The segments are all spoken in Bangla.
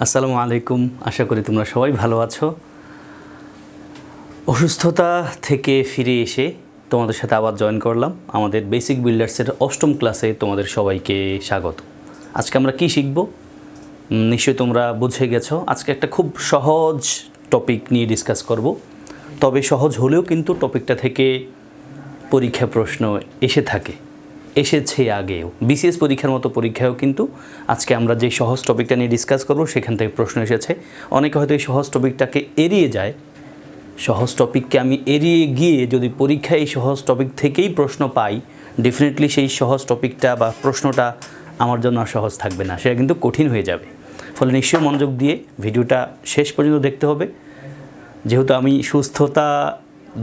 আসসালামু আলাইকুম। আশা করি তোমরা সবাই ভালো আছো। অসুস্থতা থেকে ফিরে এসে তোমাদের সাথে আবার জয়েন করলাম আমাদের বেসিক বিল্ডার্সের 8ম ক্লাসে। তোমাদের সবাইকে স্বাগত। আজকে আমরা কি শিখব নিশ্চয়ই তোমরা বুঝে গেছো। আজকে একটা খুব সহজ টপিক নিয়ে ডিসকাস করব, তবে সহজ হলেও কিন্তু টপিকটা থেকে পরীক্ষা প্রশ্ন এসেছে আগেও। বিসিএস পরীক্ষার মতো পরীক্ষায়ও কিন্তু আজকে আমরা যে সহজ টপিকটা নিয়ে ডিসকাস করব সেখান থেকে প্রশ্ন এসেছে। অনেকে হয়তো এই সহজ টপিকটাকে এড়িয়ে যায়। সহজ টপিককে আমি এড়িয়ে গিয়ে যদি পরীক্ষায় এই সহজ টপিক থেকেই প্রশ্ন পাই, ডেফিনেটলি সেই সহজ টপিকটা বা প্রশ্নটা আমার জন্য আর সহজ থাকবে না, সেটা কিন্তু কঠিন হয়ে যাবে। ফলে নিশ্চয়ই মনোযোগ দিয়ে ভিডিওটা শেষ পর্যন্ত দেখতে হবে। যেহেতু আমি সুস্থতা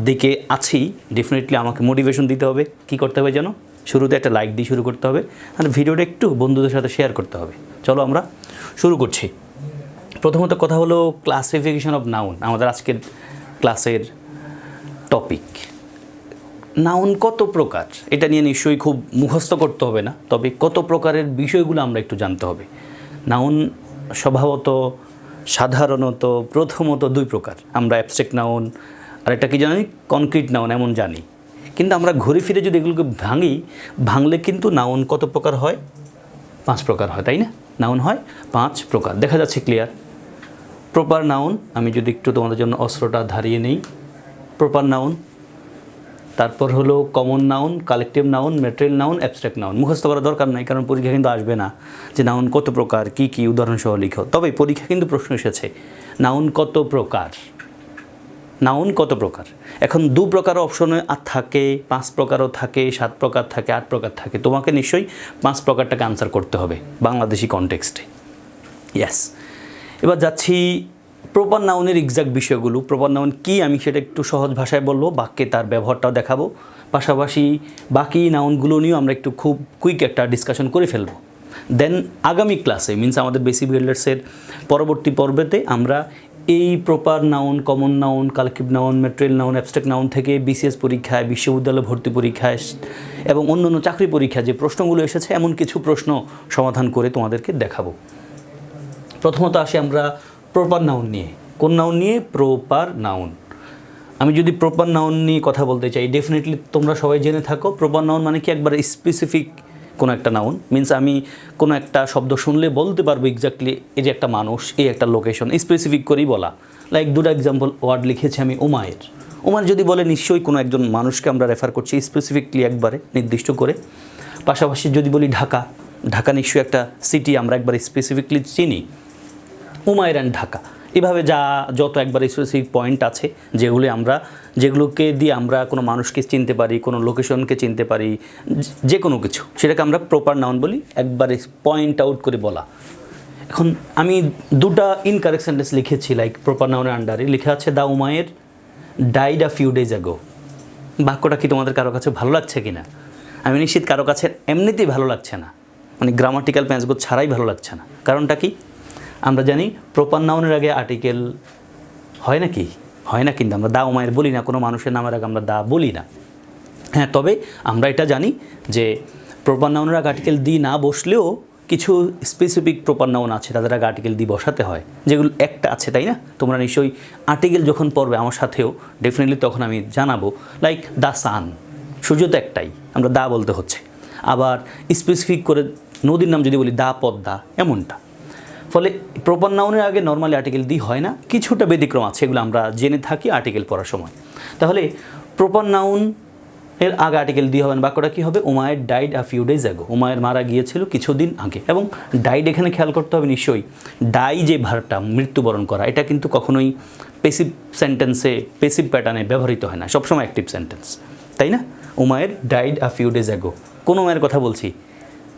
দিকে আছি, ডেফিনেটলি আমাকে মোটিভেশন দিতে হবে। কি করতে হবে যেন? শুরুতে একটা লাইক দিয়ে শুরু করতে হবে আর ভিডিওটা একটু বন্ধুদের সাথে শেয়ার করতে হবে। চলো আমরা শুরু করছি। প্রথমত কথা হলো ক্লাসিফিকেশন অফ নাউন, আমাদের আজকের ক্লাসের টপিক। নাউন কত প্রকার এটা নিয়ে নিশ্চয়ই খুব মুখস্থ করতে হবে না, তবে কত প্রকারের বিষয়গুলো আমরা একটু জানতে হবে। নাউন সাধারণত প্রথমত 2 প্রকার। আমরা অ্যাবস্ট্রাক্ট নাউন আর একটা কি জানি, কনক্রিট নাউন এমন জানি। কিন্তু আমরা ঘুরে ফিরে যদি এগুলোকে ভাঙলে কিন্তু নাউন কত প্রকার হয়? 5 প্রকার হয়, তাই না? নাউন হয় 5 প্রকার। দেখা যাচ্ছে ক্লিয়ার? প্রপার নাউন, আমি যদি একটু তোমাদের জন্য অস্ত্রটা ধারিয়ে নেই। প্রপার নাউন, তারপর হলো common noun, collective noun, material noun, abstract noun. মুখস্থ করার দরকার নাই, কারণ পরীক্ষা কিন্তু আসবে না যে নাউন কত প্রকার, কি কি উদাহরণসহ লিখো। তবে পরীক্ষা কিন্তু প্রশ্ন এসেছে নাউন কত প্রকার। নাউন কত প্রকার? এখন 2 প্রকার অপশনে থাকে, 5 প্রকারও থাকে, 7 প্রকার থাকে, 8 প্রকার থাকে। তোমাকে নিশ্চয়ই 5 প্রকারটাকে আনসার করতে হবে বাংলাদেশি কনটেক্সটে। ইয়েস, এবার যাচ্ছি প্রপার নাউনের এক্সাক্ট বিষয়গুলো। প্রপার নাউন কি আমি সেটা একটু সহজ ভাষায় বলবো, বাক্যে তার ব্যবহারটাও দেখাবো। পাশাপাশি বাকি নাউনগুলো নিয়েও আমরা একটু খুব কুইক একটা ডিসকাশন করে ফেলবো। দেন আগামী ক্লাসে আমাদের বেসিক বিল্ডার্সের পরবর্তী পর্বেতে আমরা এই proper noun, common noun, collective noun, material noun, abstract noun থেকে বিসিএস পরীক্ষায়, বিশ্ববিদ্যালয় ভর্তি পরীক্ষায় এবং অন্যান্য চাকরি পরীক্ষায় যে প্রশ্নগুলো এসেছে এমন কিছু প্রশ্ন সমাধান করে তোমাদেরকে দেখাবো। প্রথমত আসি আমরা প্রপার নাউন নিয়ে। কোন নাউন নিয়ে? Proper noun. আমি যদি প্রপার নাউন নিয়ে কথা বলতে চাই, ডেফিনেটলি তোমরা সবাই জেনে থাকো প্রপার নাউন মানে কি একবার স্পেসিফিক কোনো একটা নাউন। মিনস আমি কোনো একটা শব্দ শুনলে বলতে পারবো এক্স্যাক্টলি এই যে একটা মানুষ, এই একটা লোকেশন, স্পেসিফিক করেই বলা। লাইক 2টা এক্সাম্পল ওয়ার্ড লিখেছি আমি, ওমায়ের। ওমার যদি বলে নিশ্চয়ই কোনো একজন মানুষকে আমরা রেফার করছি স্পেসিফিকলি, একবারে নির্দিষ্ট করে। পাশাপাশি যদি বলি ঢাকা, ঢাকা নিশ্চয়ই একটা সিটি আমরা একবার স্পেসিফিকলি চিনি, উমাইর অ্যান্ড ঢাকা। এভাবে যত একবার স্পেসিফিক পয়েন্ট আছে যেগুলোকে দিয়ে আমরা কোনো মানুষকে চিনতে পারি, কোনো লোকেশনকে চিনতে পারি, যে কোনো কিছু, সেটাকে আমরা প্রপার নাউন বলি, একবারে পয়েন্ট আউট করে বলা। এখন আমি 2টা ইনকারেক্ট সেন্টেন্স লিখেছি, লাইক প্রপার নাউনের আন্ডারে লিখে আছে the Umair died a few days ago. বাক্যটা কি তোমাদের কারো কাছে ভালো লাগছে কি না? আমি নিশ্চিত কারো কাছে এমনিতেই ভালো লাগছে না, মানে গ্রামাটিক্যাল প্যাঁচগোছ ছাড়াই ভালো লাগছে না। কারণটা কি? আমরা জানি প্রপার নাউনের আগে আর্টিকেল হয় নাকি? হয় না, কিন্তু আমরা দা উমায়ের বলি না, কোনো মানুষের নামের আগে আমরা দা বলি না। হ্যাঁ, তবে আমরা এটা জানি যে প্রপার নাউনের আগে আর্টিকেল দি না বসলেও কিছু স্পেসিফিক প্রপার নাউন আছে, তাদের আগে আর্টিকেল দি বসাতে হয়, যেগুলো একটা আছে, তাই না? তোমরা নিশ্চয়ই আর্টিকেল যখন পড়বে আমার সাথেও, ডেফিনেটলি তখন আমি জানাবো। লাইক দ্য সান, সূর্য তো একটাই, আমরা দা বলতে হচ্ছে। আবার স্পেসিফিক করে নদীর নাম যদি বলি দা পদ্মা, এমনটা। ফলে প্রপার নাউনের আগে নর্মালি আর্টিকেল দি হয় না, কিছুটা ব্যতিক্রম আছে, এগুলো আমরা জেনে থাকি আর্টিকেল পড়ার সময়। তাহলে প্রপার নাউন এর আগে আর্টিকেল দি হবে না। বাক্যটা কী হবে? Umair died a few days ago. Umair মারা গিয়েছিল কিছুদিন আগে। এবং ডাইড এখানে খেয়াল করতে হবে নিশ্চয়ই, ডাই যে ভার্বটা মৃত্যুবরণ করা, এটা কিন্তু কখনোই পেসিভ সেন্টেন্সে, পেসিভ প্যাটার্নে ব্যবহৃত হয় না, সবসময় অ্যাক্টিভ সেন্টেন্স, তাই না? Umair died a few days ago. কোন উমায়ের কথা বলছি?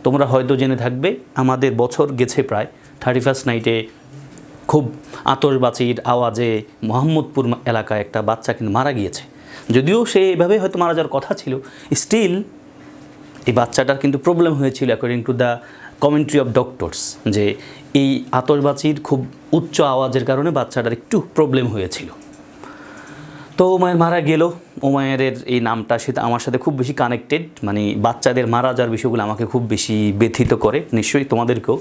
তোমরা হয়তো জেনে থাকবে আমাদের বছর গেছে প্রায় 31st নাইটে খুব আতশবাজির আওয়াজে মোহাম্মদপুর এলাকায় একটা বাচ্চা কিন্তু মারা গিয়েছে। যদিও সে এভাবে হয়তো মারা যাওয়ার কথা ছিল, স্টিল এই বাচ্চাটার কিন্তু প্রবলেম হয়েছিল according to the commentary of doctors, যে এই আতশবাজির খুব উচ্চ আওয়াজের কারণে বাচ্চাটার একটু প্রবলেম হয়েছিল। তো উমায়ের মারা গেল। উমায়ের এই নামটা সেটা আমার সাথে খুব বেশি কানেক্টেড, মানে বাচ্চাদের মারা যাওয়ার বিষয়গুলো আমাকে খুব বেশি ব্যথিত করে, নিশ্চয়ই তোমাদেরকেও।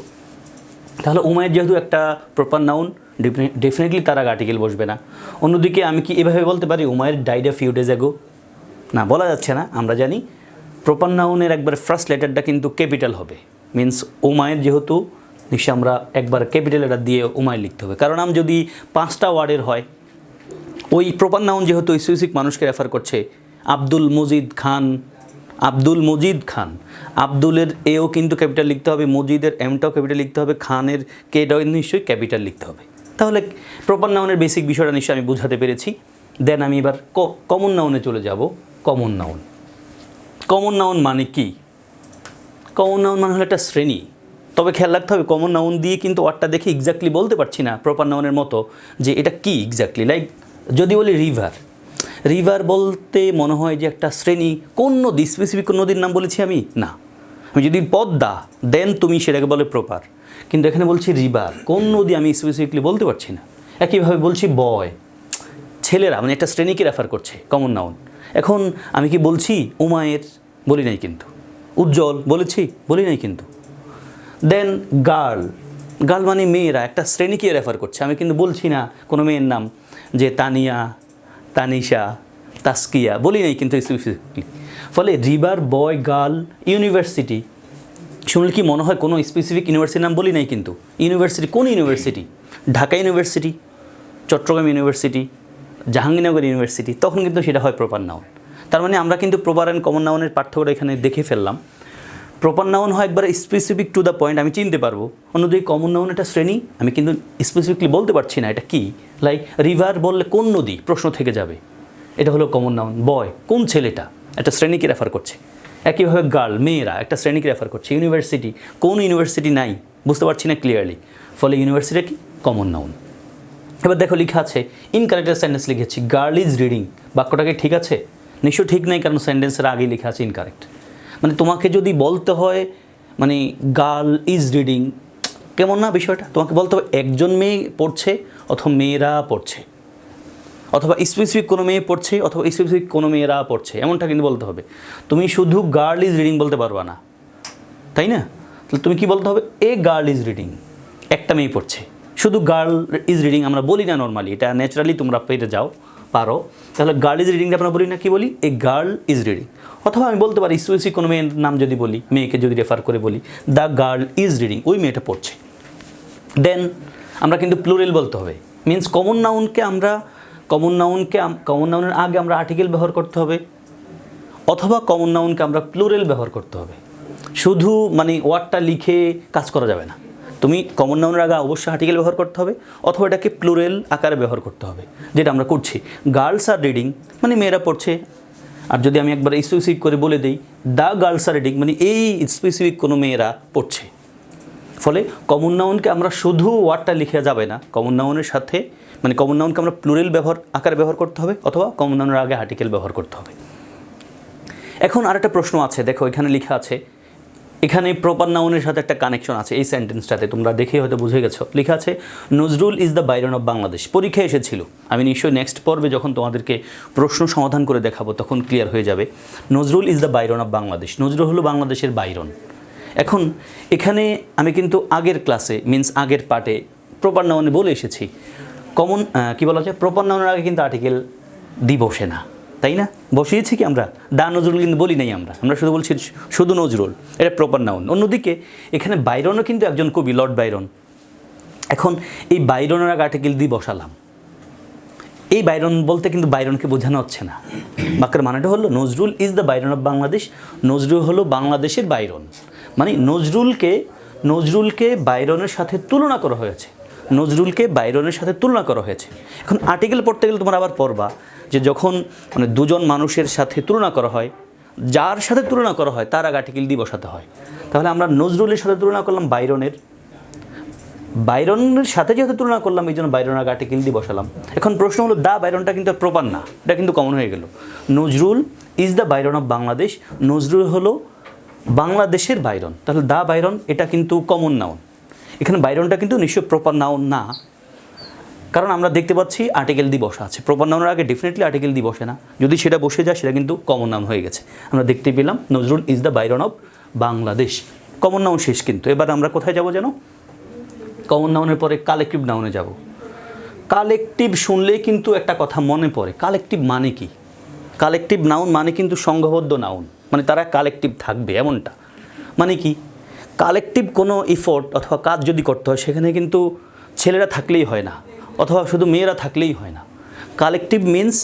তাহলে উমায়ের যেহেতু একটা প্রপার নাউন, ডেফিনেটলি তার আগে আর্টিকেল বসবে না। অন্যদিকে আমি কি এভাবে বলতে পারি Umair died a few days ago? না, বলা যাচ্ছে না। আমরা জানি প্রপার নাউনের একবার ফার্স্ট লেটারটা কিন্তু ক্যাপিটাল হবে, মিন্স উমায়ের যেহেতু নিশ্চয় আমরা একবার ক্যাপিটাল লেটার দিয়ে উমায়ের লিখতে হবে। কারণ নাম যদি 5টা ওয়ার্ডের হয়, ওই প্রপার নাউন যেহেতু স্পেসিফিক মানুষকে রেফার করছে, আব্দুল মজিদ খান, আব্দুল মজিদ খান, আব্দুলের এও কিন্তু ক্যাপিটাল লিখতে হবে, মজিদের এমটাও ক্যাপিটাল লিখতে হবে, খানের কেটাও নিশ্চয়ই ক্যাপিটাল লিখতে হবে। তাহলে প্রপার নাউনের বেসিক বিষয়টা নিশ্চয়ই আমি বোঝাতে পেরেছি। দেন আমি এবার কমন নাউনে চলে যাব। কমন নাউন, কমন নাউন মানে কি? কমন নাউন মানে হলো একটা শ্রেণী। তবে খেয়াল রাখতে হবে কমন নাউন দিয়ে কিন্তু ওয়ার্ডটা দেখে এক্স্যাক্টলি বলতে পারছি না প্রপার নাউনের মতো যে এটা কি এক্স্যাক্টলি। লাইক যদি বলি রিভার, রিভার বলতে মনে হয় যে একটা শ্রেণী। কোন নদী, স্পেসিফিক কোন নদীর নাম বলেছি আমি? না। আমি যদি পদ্মা, দেন তুমি সেটাকে বলে প্রপার। কিন্তু এখানে বলছি রিভার, কোন নদী আমি স্পেসিফিকলি বলতে পারছি না। একইভাবে বলছি বয়, ছেলেরা, মানে একটা শ্রেণীকে রেফার করছে কমন নাউন। এখন আমি কি বলছি উমায়ের? বলি নাই কিন্তু। উজ্জ্বল বলেছি? বলি নাই কিন্তু। দেন গার্ল, গার্ল মানে মেয়েরা, একটা শ্রেণীকে রেফার করছে। আমি কিন্তু বলছি না কোনো মেয়ের নাম যে তানিয়া, তানিশা, তাস্কিয়া, বলি নাই কিন্তু স্পেসিফিকলি। ফলে রিভার, বয়, গার্ল, ইউনিভার্সিটি শুনলে কি মনে হয় কোনো স্পেসিফিক ইউনিভার্সিটির নাম? বলি নাই কিন্তু। ইউনিভার্সিটি, কোন university? Dhaka university, Chittagong university, Jahangirnagar university, তখন কিন্তু সেটা হয় প্রপার নাউন। তার মানে আমরা কিন্তু প্রপার অ্যান্ড কমন নাউনের পার্থক্যটা এখানে দেখে ফেললাম। প্রপার নাউন হয় একবার স্পেসিফিক টু দ্য পয়েন্ট, আমি চিনতে পারবো। অন্যদিকে কমন নাউন একটা শ্রেণী, আমি কিন্তু স্পেসিফিকলি বলতে পারছি না এটা কি। লাইক রিভার বললে কোন নদী প্রশ্ন থেকে যাবে, এটা হলো কমন নাউন। বয়, কোন ছেলেটা, একটা শ্রেণীকে রেফার করছে। একইভাবে গার্ল, মেয়েরা, একটা শ্রেণীকে রেফার করছে। ইউনিভার্সিটি, কোন ইউনিভার্সিটি নাই, বুঝতে পারছি না ক্লিয়ারলি, ফলে ইউনিভার্সিটি কি কমন নাউন। এবার দেখো লেখা আছে ইনকারেক্ট সেন্টেন্স লিখেছি, গার্ল ইজ রিডিং। বাক্যটাকে ঠিক আছে? নিশ্চয় ঠিক নেই, কারণ সেন্টেন্সের আগেই লেখা আছে ইনকারেক্ট। মানে তোমাকে যদি বলতে হয় মানে গার্ল ইজ রিডিং, কেমন না বিষয়টা? তোমাকে বলতে হবে একজন মেয়ে পড়ছে অথবা মেয়েরা পড়ছে, অথবা স্পেসিফিক কোনো মেয়ে পড়ছে অথবা স্পেসিফিক কোনো মেয়েরা পড়ছে, এমনটা কিন্তু বলতে হবে। তুমি শুধু গার্ল ইজ রিডিং বলতে পারবা না, তাই না? তাহলে তুমি কি বলতে হবে? এ গার্ল ইজ রিডিং, একটা মেয়ে পড়ছে। শুধু গার্ল ইজ রিডিং আমরা বলি না নর্মালি, এটা ন্যাচারালি তোমরা পেরে যাও, পারো। তাহলে গার্ল ইজ রিডিংটা আমরা বলি না, কি বলি? A girl is reading. অথবা আমি বলতে পারি স্পেসিফিক কোনো মেয়ের নাম যদি বলি, মেয়েকে যদি রেফার করে বলি, দ্য গার্ল ইজ রিডিং, ওই মেয়েটা পড়ছে। দেন আমরা কিন্তু প্লুরাল বলতে হবে, মিন্স কমন নাউনকে আমরা কমন নাউনের আগে আমরা আর্টিকেল ব্যবহার করতে হবে, অথবা কমন নাউনকে আমরা প্লুরাল ব্যবহার করতে হবে। শুধু মানে ওয়ার্ডটা লিখে কাজ করা যাবে না, তুমি কমন নাউনের আগে অবশ্যই আর্টিকেল ব্যবহার করতে হবে, অথবা এটাকে প্লুরাল আকারে ব্যবহার করতে হবে, যেটা আমরা করছি। গার্লস আর রিডিং মানে মেয়েরা পড়ছে। আর যদি আমি একবার স্পেসিফিক করে বলে দিই দ্য গার্লস আর রিডিং, মানে এই স্পেসিফিক কোনো মেয়েরা পড়ছে। ফলে কমন নাউনকে আমরা শুধু ওয়ার্ডটা লিখে যাবে না, কমন নাউনের সাথে মানে কমন নাউনকে আমরা প্লুরাল আকারে ব্যবহার করতে হবে, অথবা কমন নাউনের আগে আর্টিকেল ব্যবহার করতে হবে। এখন আরেকটা প্রশ্ন আছে, দেখো এখানে লেখা আছে, এখানে প্রপার নাউনের সাথে একটা কানেকশন আছে এই সেন্টেন্সটাতে, তোমরা দেখে হয়তো বুঝে গেছো। লেখা আছে Nazrul is the Byron of Bangladesh. পরীক্ষায় এসেছিল, আমি নিশ্চয়ই নেক্সট পর্বে যখন তোমাদেরকে প্রশ্ন সমাধান করে দেখাবো তখন ক্লিয়ার হয়ে যাবে। Nazrul is the Byron of Bangladesh, Nazrul হলো বাংলাদেশের বাইরন। এখন এখানে আমি কিন্তু আগের ক্লাসে মিন্স আগের পার্টে প্রপার নাউনে বলে এসেছি, কমন কী বলা যায়, প্রপার নাউনের আগে কিন্তু আর্টিকেল বসে না, তাই না? বসিয়েছি কি আমরা? দা নজরুল কিন্তু বলি নাই, আমরা শুধু বলছি শুধু নজরুল, এটা প্রপার নাউন। অন্যদিকে এখানে বাইরনও কিন্তু একজন কবি, লর্ড বাইরন। এখন এই বাইরনের আগে আর্টিকেল বসালাম। এই বাইরন বলতে কিন্তু বাইরনকে বোঝানো হচ্ছে না, বাক্যের মানেটা হলো Nazrul is the Byron of Bangladesh, Nazrul হলো বাংলাদেশের বাইরন। মানে নজরুলকে বাইরনের সাথে তুলনা করা হয়েছে, নজরুলকে বাইরনের সাথে তুলনা করা হয়েছে। এখন আর্টিকেল পড়তে গেলে তোমরা আবার পড়বা যে যখন মানে দুজন মানুষের সাথে তুলনা করা হয়, যার সাথে তুলনা করা হয় তার আগে আর্টিকেল বসাতে হয়। তাহলে আমরা নজরুলের সাথে তুলনা করলাম বাইরনের সাথে যেহেতু তুলনা করলাম, এই জন্য বাইরনের আগে আর্টিকেল বসালাম। এখন প্রশ্ন হলো দা বাইরনটা কিন্তু প্রপার না, এটা কিন্তু কমন হয়ে গেল। Nazrul is the Byron of Bangladesh, Nazrul হলো বাংলাদেশের বাইরন, তাহলে দা বাইরন এটা কিন্তু কমন নাউন। এখানে বাইরনটা কিন্তু নিশ্চয় প্রপার নাউন না, কারণ আমরা দেখতে পাচ্ছি আর্টিকেল বসা আছে। প্রপার নাউনের আগে ডেফিনেটলি আর্টিকেল বসে না, যদি সেটা বসে যায় সেটা কিন্তু কমন নাউন হয়ে গেছে। আমরা দেখতে পেলাম Nazrul is the Byron of Bangladesh, common noun শেষ। কিন্তু এবার আমরা কোথায় যাব যেন? কমন নাউনের পরে কালেকটিভ নাউনে যাব। কালেকটিভ শুনলেই কিন্তু একটা কথা মনে পড়ে, কালেকটিভ মানে কি? কালেকটিভ নাউন মানে কিন্তু সংঘবদ্ধ নাউন, মানে তারা কালেকটিভ থাকবে এমনটা। মানে কি, কালেকটিভ কোনো এফোর্ট অথবা কাজ যদি করতে হয় সেখানে কিন্তু ছেলেরা থাকলেই হয় না, অথবা শুধু মেয়েরা থাকলেই হয় না। কালেকটিভ মিন্স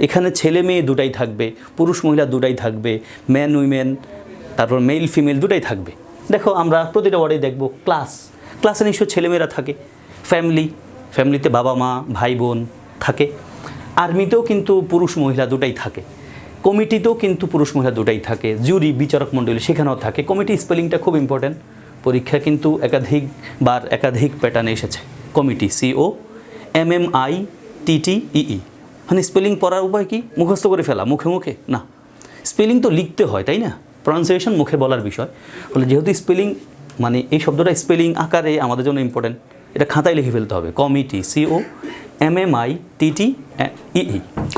এখানে ছেলে মেয়ে দুটাই থাকবে, পুরুষ মহিলা দুটাই থাকবে, ম্যান উইমেন, তারপর মেল ফিমেল দুটাই থাকবে। দেখো আমরা প্রতিটা ওয়ার্ডেই দেখব ক্লাসে নিশ্চয় ছেলেমেয়েরা থাকে, ফ্যামিলিতে বাবা মা ভাই বোন থাকে, আর্মিতেও কিন্তু পুরুষ মহিলা দুটাই থাকে, কমিটিতেও কিন্তু পুরুষ মহিলা দুটাই থাকে, জুরি বিচারক মণ্ডলী সেখানেও থাকে। কমিটি স্পেলিংটা খুব ইম্পর্ট্যান্ট, পরীক্ষা কিন্তু একাধিক প্যাটার্নে এসেছে। কমিটি COMMITTEE, মানে স্পেলিং পড়ার উপায় কি? মুখস্থ করে ফেলা মুখে না, স্পেলিং তো লিখতে হয় তাই না, প্রনাউন্সিয়েশন মুখে বলার বিষয়। বলে যেহেতু স্পেলিং মানে এই শব্দটা স্পেলিং আকারে আমাদের জন্য ইম্পর্টেন্ট, এটা খাতায় লিখে ফেলতে হবে। Committee COMMITTEE,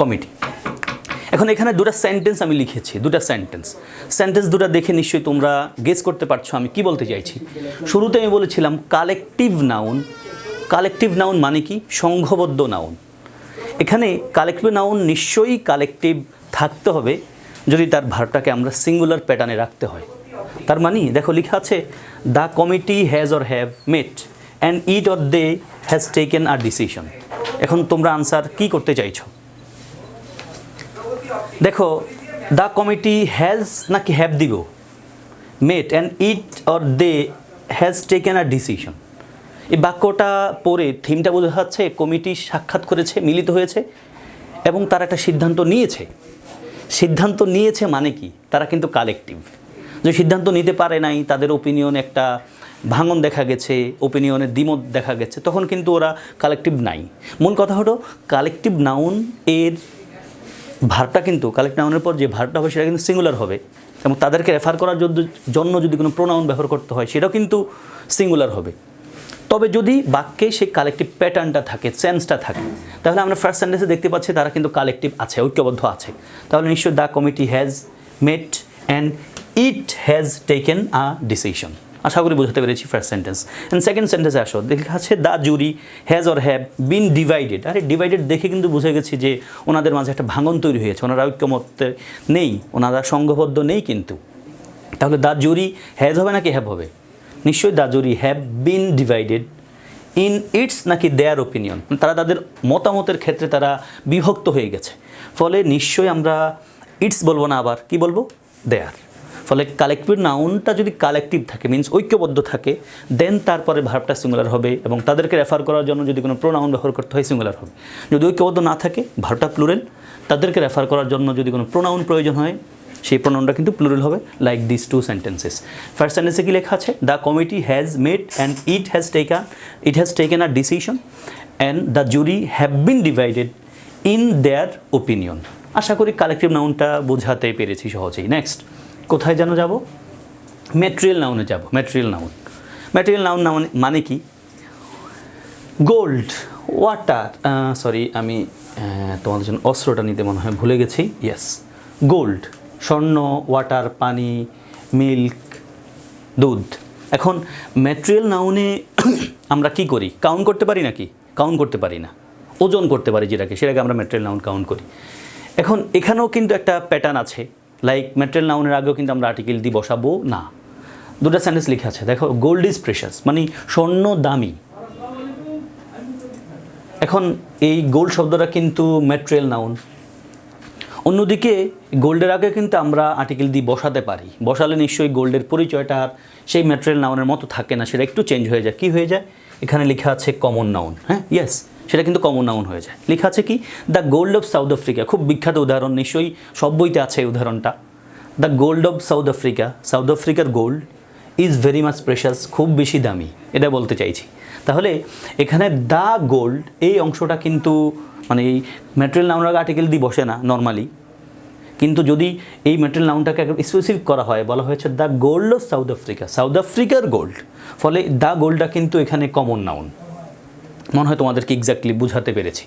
committee. এখন এখানে দুটো সেন্টেন্স আমি লিখেছি, সেন্টেন্স দুটো দেখে নিশ্চয়ই তোমরা গেস করতে পারছো আমি কি বলতে চাইছি। শুরুতে আমি বলেছিলাম কালেকটিভ নাউন মানে কি? সংঘবদ্ধ নাউন। এখানে কালেকটিভ নাউন নিশ্চয়ই কালেকটিভ থাকতে হবে যদি তার ভার্বটাকে আমরা সিঙ্গুলার প্যাটার্নে রাখতে হয়। তার মানে দেখো লেখা আছে the committee has or have met and it or they has taken a decision. এখন তোমরা আনসার কি করতে চাইছো? দেখো দ্য কমিটি হ্যাজ নাকি হ্যাভ দিব? Met and it or they has taken a decision. এই বাক্যটা পড়ে থিমটা বোঝা যাচ্ছে কমিটি সাক্ষাৎ করেছে, মিলিত হয়েছে এবং তারা একটা সিদ্ধান্ত নিয়েছে মানে কি? তারা কিন্তু কালেকটিভ। যে সিদ্ধান্ত নিতে পারে নাই, তাদের ওপিনিয়ন একটা ভাঙন দেখা গেছে, ওপিনিয়নের দ্বিমত দেখা গেছে, তখন কিন্তু ওরা কালেকটিভ নাই। মূল কথা হলো কালেকটিভ নাউন এর ভার্বটা কিন্তু কালেক্ট নাউনের পর যে ভার্বটা হবে সেটা কিন্তু সিঙ্গুলার হবে, এবং তাদেরকে রেফার করার জন্য যদি কোনো প্রোনাউন ব্যবহার করতে হয় সেটাও কিন্তু সিঙ্গুলার হবে। তবে যদি বাক্যে সেই কালেকটিভ প্যাটার্নটা থাকে, সেন্সটা থাকে, তাহলে আমরা ফার্স্ট সেন্টেন্সে দেখতে পাচ্ছি তারা কিন্তু কালেকটিভ আছে, ঐক্যবদ্ধ আছে। তাহলে নিশ্চয়ই the committee has met and it has taken a decision. আশা করি বোঝাতে পেরেছি ফার্স্ট সেন্টেন্স। অ্যান্ড সেকেন্ড সেন্টেন্সে আসো, দেখা আছে the jury has or have been divided. আরে ডিভাইডেড দেখে কিন্তু বুঝে গেছি যে ওনাদের মাঝে একটা ভাঙন তৈরি হয়েছে, ওনারা ঐক্যমত্যে নেই, ওনারা সংঘবদ্ধ নেই কিন্তু। তাহলে দ্য জুরি হ্যাজ হবে নাকি হ্যাভ হবে? নিশ্চয়ই the jury have been divided in it's নাকি দেয়ার ওপিনিয়ন, তারা তাদের মতামতের ক্ষেত্রে তারা বিভক্ত হয়ে গেছে। ফলে নিশ্চয়ই আমরা ইটস বলবো না, আবার কি বলবো? দেয়ার। ফলে কালেকটিভ নাউনটা যদি কালেকটিভ থাকে মিন্স ঐক্যবদ্ধ থাকে, দেন তারপরে ভার্বটা সিঙ্গুলার হবে, এবং তাদেরকে রেফার করার জন্য যদি কোনো প্রোনাউন ব্যবহার করতে হয় সিঙ্গুলার হবে। যদি ঐক্যবদ্ধ না থাকে ভার্বটা প্লুরাল, তাদেরকে রেফার করার জন্য যদি কোনো প্রোনাউন প্রয়োজন হয় সেই প্রোনাউনটা কিন্তু প্লুরাল হবে, like this two sentences. First সেন্টেন্সে কি লেখা আছে? The committee has made and it has taken a decision and the jury have been divided in their opinion. আশা করি কালেকটিভ নাউনটা বোঝাতে পেরেছি সহজেই। নেক্সট কোথায় যেন যাব? ম্যাটেরিয়াল নাউনে যাব। ম্যাটেরিয়াল নাউন মানে কি? গোল্ড, ওয়াটার, আমি তোমাদের জন্য অস্ত্রটা নিতে মনে হয় ভুলে গেছি। ইয়েস, গোল্ড, স্বর্ণ, ওয়াটার পানি, মিল্ক দুধ। এখন ম্যাটেরিয়াল নাউনে আমরা কি করি? কাউন্ট করতে পারি নাকি? কাউন্ট করতে পারি না, ওজন করতে পারি সেটাকে আমরা ম্যাটেরিয়াল নাউন কাউন্ট করি। এখন এখানেও কিন্তু একটা প্যাটার্ন আছে, লাইক ম্যাটেরিয়াল নাউনের আগেও কিন্তু আমরা আর্টিকেল দিয়ে বসাবো না। দুটো সেন্টেন্স লেখা আছে, দেখো গোল্ড ইজ প্রেশাস মানে স্বর্ণ দামি। এখন এই গোল্ড শব্দটা কিন্তু ম্যাটেরিয়াল নাউন। অন্যদিকে গোল্ডের আগে কিন্তু আমরা আর্টিকেল দিয়ে বসাতে পারি, বসালে নিশ্চয়ই গোল্ডের পরিচয়টা আর সেই ম্যাটেরিয়াল নাউনের মতো থাকে না, সেটা একটু চেঞ্জ হয়ে যায়। কি হয়ে যায়? এখানে লেখা আছে কমন নাউন। হ্যাঁ, ইয়েস, সেটা কিন্তু কমন নাউন হয়ে যায়। লেখা আছে কি? The gold of south Africa, খুব বিখ্যাত উদাহরণ, নিশ্চয়ই সব বইতে আছে এই উদাহরণটা। দ্য গোল্ড অফ সাউথ আফ্রিকার gold is very much precious, খুব বেশি দামি, এটা বলতে চাইছি। তাহলে এখানে দ্য গোল্ড এই অংশটা কিন্তু মানে এই ম্যাটেরিয়াল নাউনের আর্টিকেল দিয়ে বসে না নর্মালি, কিন্তু যদি এই ম্যাটেরিয়াল নাউনটাকে স্পেসিফিক করা হয়, বলা হয়েছে দ্য গোল্ড অফ সাউথ আফ্রিকার গোল্ড, ফলে দ্য গোল্ডটা কিন্তু এখানে কমন নাউন। মনে হয় তোমাদেরকে এক্স্যাক্টলি বুঝাতে পেরেছি।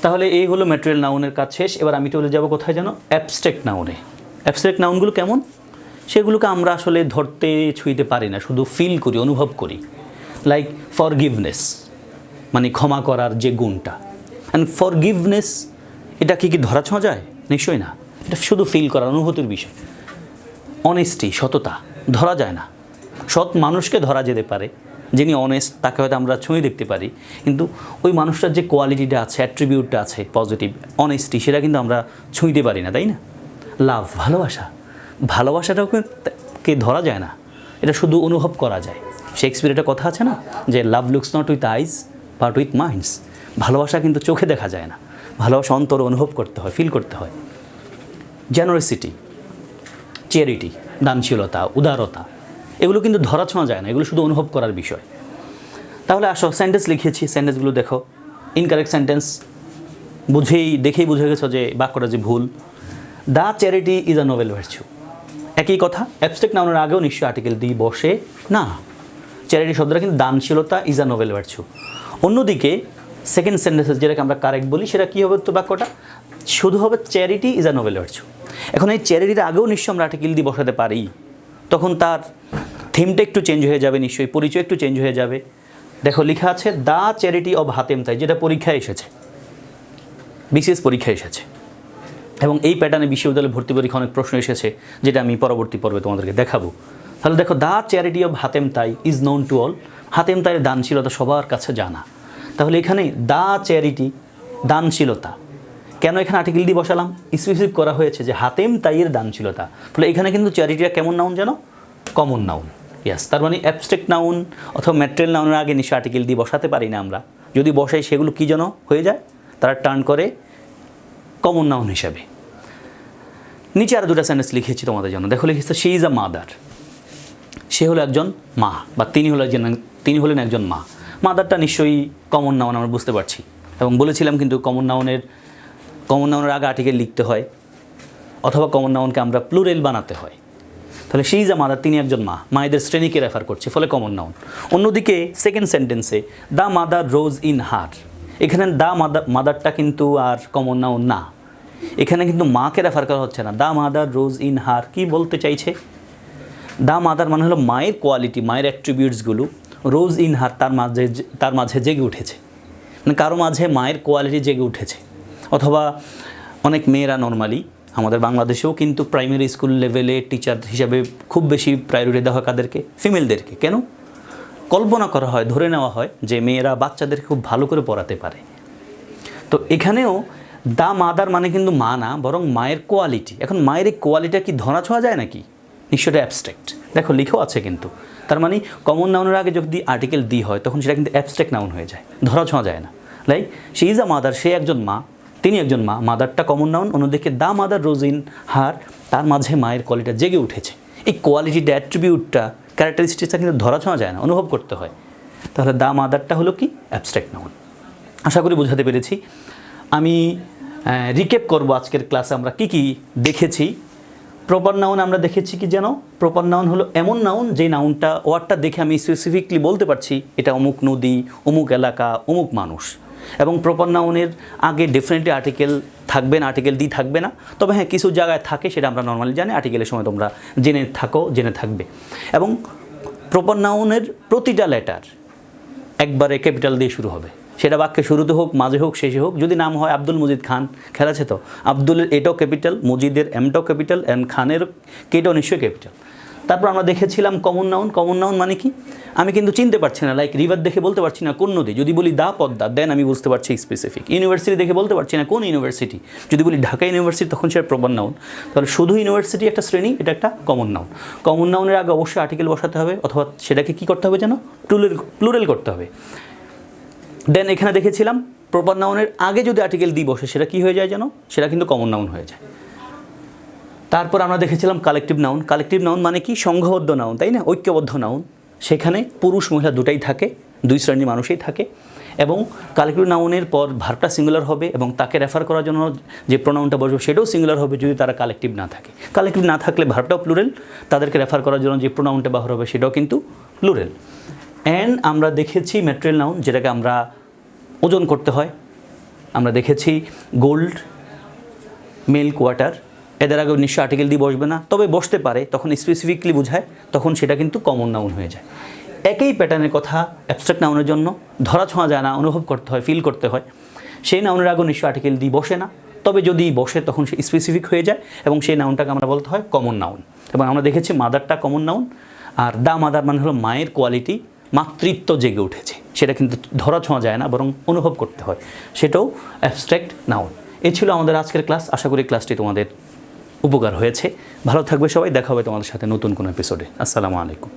তাহলে এই হলো ম্যাটেরিয়াল নাউনের কাজ শেষ। এবার আমি চলে যাব কোথায় যেন? অ্যাবস্ট্রাক্ট নাউনে। অ্যাবস্ট্রাক্ট নাউনগুলো কেমন? সেগুলোকে আমরা আসলে ধরতে ছুঁইতে পারি না, শুধু ফিল করি, অনুভব করি। লাইক ফরগিভনেস, মানে ক্ষমা করার যে গুণটা। অ্যান্ড ফরগিভনেস এটা কি ধরা ছোঁয়া যায়? নিশ্চয়ই না, এটা শুধু ফিল করার, অনুভূতির বিষয়। অনেস্টি, সততা ধরা যায় না। সৎ মানুষকে ধরা যেতে পারে, যিনি অনেস্ট তাকে হয়তো আমরা ছুঁয়ে দেখতে পারি, কিন্তু ওই মানুষটার যে কোয়ালিটিটা আছে, অ্যাট্রিবিউটটা আছে পজিটিভ, অনেস্টি, সেটা কিন্তু আমরা ছুঁইতে পারি না, তাই না? লাভ, ভালোবাসা, ভালোবাসাটাও কে ধরা যায় না, এটা শুধু অনুভব করা যায়। শেক্সপিয়ারের একটা কথা আছে না, যে love looks not with eyes but with minds. ভালোবাসা কিন্তু চোখে দেখা যায় না, ভালোবাসা অন্তরে অনুভব করতে হয়, ফিল করতে হয়। জেনারসিটি, চ্যারিটি, দানশীলতা, উদারতা, এগুলো কিন্তু ধরা ছোঁয়া যায় না, এগুলো শুধু অনুভব করার বিষয়। তাহলে আসো, সেন্টেন্স লিখেছি, সেন্টেন্সগুলো দেখো। ইনকারেক্ট সেন্টেন্স দেখেই বুঝে গেছো যে বাক্যটা যে ভুল। The charity is a Nobel virtue, একই কথা। অ্যাবস্ট্রাক্ট নাউনের আগেও নিশ্চয়ই আর্টিকেল দি বসে না। চ্যারিটি শব্দটা কিন্তু দানশীলতা ইজ আ নোবেল ভার্চু। অন্যদিকে সেকেন্ড সেন্টেন্সেস যেটাকে আমরা কারেক্ট বলি, সেটা কী হবে? তো বাক্যটা শুধু হবে charity is a Nobel virtue. এখন এই চ্যারিটির আগেও নিশ্চয়ই আমরা আর্টিকেল দি বসাতে পারি, তখন তার থিমটা একটু চেঞ্জ হয়ে যাবে, নিশ্চয়ই পরিচয় একটু চেঞ্জ হয়ে যাবে। দেখো লেখা আছে দ্য চ্যারিটি অব হাতেম তাই, যেটা পরীক্ষায় এসেছে, বিশেষ পরীক্ষায় এসেছে, এবং এই প্যাটার্নে বিশ্ববিদ্যালয়ে ভর্তি পরীক্ষা অনেক প্রশ্ন এসেছে, যেটা আমি পরবর্তী পর্বে তোমাদেরকে দেখাবো। তাহলে দেখো the charity of Hatim Tai is known to all, Hatim তাইয়ের দানশীলতা সবার কাছে জানা। তাহলে এখানে দ্য চ্যারিটি, দানশীলতা, কেন এখানে আর্টিকেল দিয়ে বসালাম? স্পেসিফিক করা হয়েছে যে হাতেম তাইয়ের দানশীলতা। ফলে এখানে কিন্তু চ্যারিটিটা কেমন নাউন যেন? Common noun. ইয়াস, তার মানে অ্যাবস্ট্রাক্ট নাউন অথবা ম্যাটেরিয়াল নাউনের আগে নিশ্চয় আর্টিকেল দিয়ে বসাতে পারি না আমরা। যদি বসাই সেগুলো কী যেন হয়ে যায়? তারা টার্ন করে কমন নাউন হিসাবে। নিচে আর দুটো সেন্টেন্স লিখেছি তোমাদের জন্য। দেখো লিখেছে শি ইজ আ মাদার, সে হলো একজন মা, বা তিনি হলেন একজন মা। মাদারটা নিশ্চয়ই কমন নাউন, আমরা বুঝতে পারছি। এবং বলেছিলাম কিন্তু কমন নাউনের আগে আর্টিকেল লিখতে হয়, অথবা কমন নাউনকে আমরা প্লুরেল বানাতে হয়। তাহলে শি ইজ আ মাদার, তিনি একজন মা, মায়েদের শ্রেণীকে রেফার করছে, ফলে কমন নাউন। অন্যদিকে সেকেন্ড সেন্টেন্সে দ্য মাদার রোজ ইন হার, এখানে দ্য মাদারটা কিন্তু আর কমন নাউন না, এখানে কিন্তু মাকে রেফার করা হচ্ছে না। দ্য মাদার রোজ ইন হার কি বলতে চাইছে? দ্য মাদার মানে হলো মায়ের কোয়ালিটি, মায়ের অ্যাট্রিবিউটসগুলো রোজ ইন হার, তার মাঝে জেগে উঠেছে, মানে কারো মাঝে মায়ের কোয়ালিটি জেগে উঠেছে। অথবা অনেক মেয়েরা নর্মালি আমাদের বাংলাদেশেও কিন্তু প্রাইমারি স্কুল লেভেলে টিচার হিসাবে খুব বেশি প্রায়োরিটি দেওয়া হয় কাদেরকে? ফিমেলদেরকে। কেন? কল্পনা করা হয়, ধরে নেওয়া হয় যে মেয়েরা বাচ্চাদেরকে খুব ভালো করে পড়াতে পারে। তো এখানেও দ্য মাদার মানে কিন্তু মা না, বরং মায়ের কোয়ালিটি। এখন মায়ের এই কোয়ালিটিটা কি ধরা ছোঁয়া যায় নাকি? নিশ্চয়ই অ্যাবস্ট্রাক্ট। দেখো লিখেও আছে কিন্তু, তার মানে কমন নাউনের আগে যদি আর্টিকেল দি হয় তখন সেটা কিন্তু অ্যাবস্ট্রাক্ট নাউন হয়ে যায়, ধরা ছোঁয়া যায় না। Like she is a mother, সে একজন মা, তিনি একজন মা, মাদারটা কমন নাউন। অন্যদিকে the mother rose in her, তার মাঝে মায়ের কোয়ালিটিটা জেগে উঠেছে। এই কোয়ালিটিটা, অ্যাট্রিবিউটটা, ক্যারেক্টারিস্টিক্সটা কিন্তু ধরা ছোঁয়া যায় না, অনুভব করতে হয়। তাহলে দ্য মাদারটা হলো কি? Abstract noun. আশা করি বোঝাতে পেরেছি। আমি রিক্যাপ করব আজকের ক্লাসে আমরা কি দেখেছি। প্রপার নাউন আমরা দেখেছি কি যেন? প্রপার নাউন হলো এমন নাউন যে নাউনটা, ওয়ার্ডটা দেখে আমি স্পেসিফিকলি বলতে পারছি এটা অমুক নদী, অমুক এলাকা, অমুক মানুষ। এবং প্রপার নাউনের আগে ডেফিনেটলি আর্টিকেল থাকবে না, আর্টিকেল দি থাকবে না। তবে হ্যাঁ, কিছু জায়গায় থাকে, সেটা আমরা নর্মালি জানি, আর্টিকেলের সময় তোমরা জেনে থাকবে। এবং প্রপার নাউনের প্রতিটা লেটার একবারে ক্যাপিটাল দিয়ে শুরু হবে, সেটা বাক্যে শুরুতে হোক, মাঝে হোক, শেষে হোক। যদি নাম হয় আব্দুল মজিদ খান, খেয়াল আছে তো? আব্দুলের এটাও ক্যাপিটাল, মজিদের এমটাও ক্যাপিটাল, অ্যান্ড খানের কেটাও নিশ্চয়ই ক্যাপিটাল। তারপর আমরা দেখেছিলাম কমন নাউন। কমন নাউন মানে কি? আমি কিন্তু চিনতে পারছি না, লাইক রিভার দেখে বলতে পারছি না কোন নদী। যদি বলি দা পদ্মা, দেন আমি বুঝতে পারছি স্পেসিফিক। ইউনিভার্সিটি দেখে বলতে পারছি না কোন ইউনিভার্সিটি। যদি বলি ঢাকা ইউনিভার্সিটি, তখন সেটা প্রপার নাউন। তাহলে শুধু ইউনিভার্সিটি একটা শ্রেণী, এটা একটা কমন নাউন। কমন নাউনের আগে অবশ্যই আর্টিকেল বসাতে হবে, অথবা সেটাকে কী করতে হবে যেন? প্লুরাল করতে হবে। দেন এখানে দেখেছিলাম প্রপার নাউনের আগে যদি আর্টিকেল দি বসে, সেটা কি হয়ে যায় যেন? সেটা কিন্তু কমন নাউন হয়ে যায়। তারপর আমরা দেখেছিলাম কালেকটিভ নাউন। কালেকটিভ নাউন মানে কি? সংঘবদ্ধ নাউন, তাই না? ঐক্যবদ্ধ নাউন। সেখানে পুরুষ মহিলা দুটাই থাকে, দুই শ্রেণীর মানুষই থাকে। এবং কালেকটিভ নাউনের পর ভার্বটা সিঙ্গুলার হবে, এবং তাকে রেফার করার জন্য যে প্রোনাউনটা বসবে সেটাও সিঙ্গুলার হবে যদি তারা কালেকটিভ না থাকে। কালেকটিভ না থাকলে ভার্বটাও প্লুরাল, তাদেরকে রেফার করার জন্য যে প্রোনাউনটা ব্যবহার হবে সেটাও কিন্তু প্লুরাল। অ্যান্ড আমরা দেখেছি ম্যাটেরিয়াল নাউন, যেটাকে আমরা ওজন করতে হয়। আমরা দেখেছি গোল্ড, মিল্ক, ওয়াটার। এদের আগে নিশ্চয় আর্টিকেল দিয়ে বসবে না, তবে বসতে পারে, তখন স্পেসিফিকলি বোঝায়, তখন সেটা কিন্তু কমন নাউন হয়ে যায়। একই প্যাটার্নের কথা অ্যাবস্ট্রাক্ট নাউনের জন্য ধরা ছোঁয়া যায় না, অনুভব করতে হয়, ফিল করতে হয়। সেই নাউনের আগে নিশ্চয় আর্টিকেল দি বসে না, তবে যদি বসে তখন সে স্পেসিফিক হয়ে যায় এবং সেই নাউনটাকে আমরা বলতে হয় কমন নাউন। এবং আমরা দেখেছি মাদারটা কমন নাউন, আর দা মাদার মানে হলো মায়ের কোয়ালিটি, মাতৃত্ব জেগে উঠেছে, সেটা কিন্তু ধরা ছোঁয়া যায় না, বরং অনুভব করতে হয়, সেটাও অ্যাবস্ট্রাক্ট নাউন। এই ছিল আমাদের আজকের ক্লাস। আশা করি ক্লাসটি তোমাদের উপকার হয়েছে। ভালো থাকবে সবাই, দেখা হবে তোমাদের সাথে নতুন কোনো এপিসোডে। আসসালামু আলাইকুম।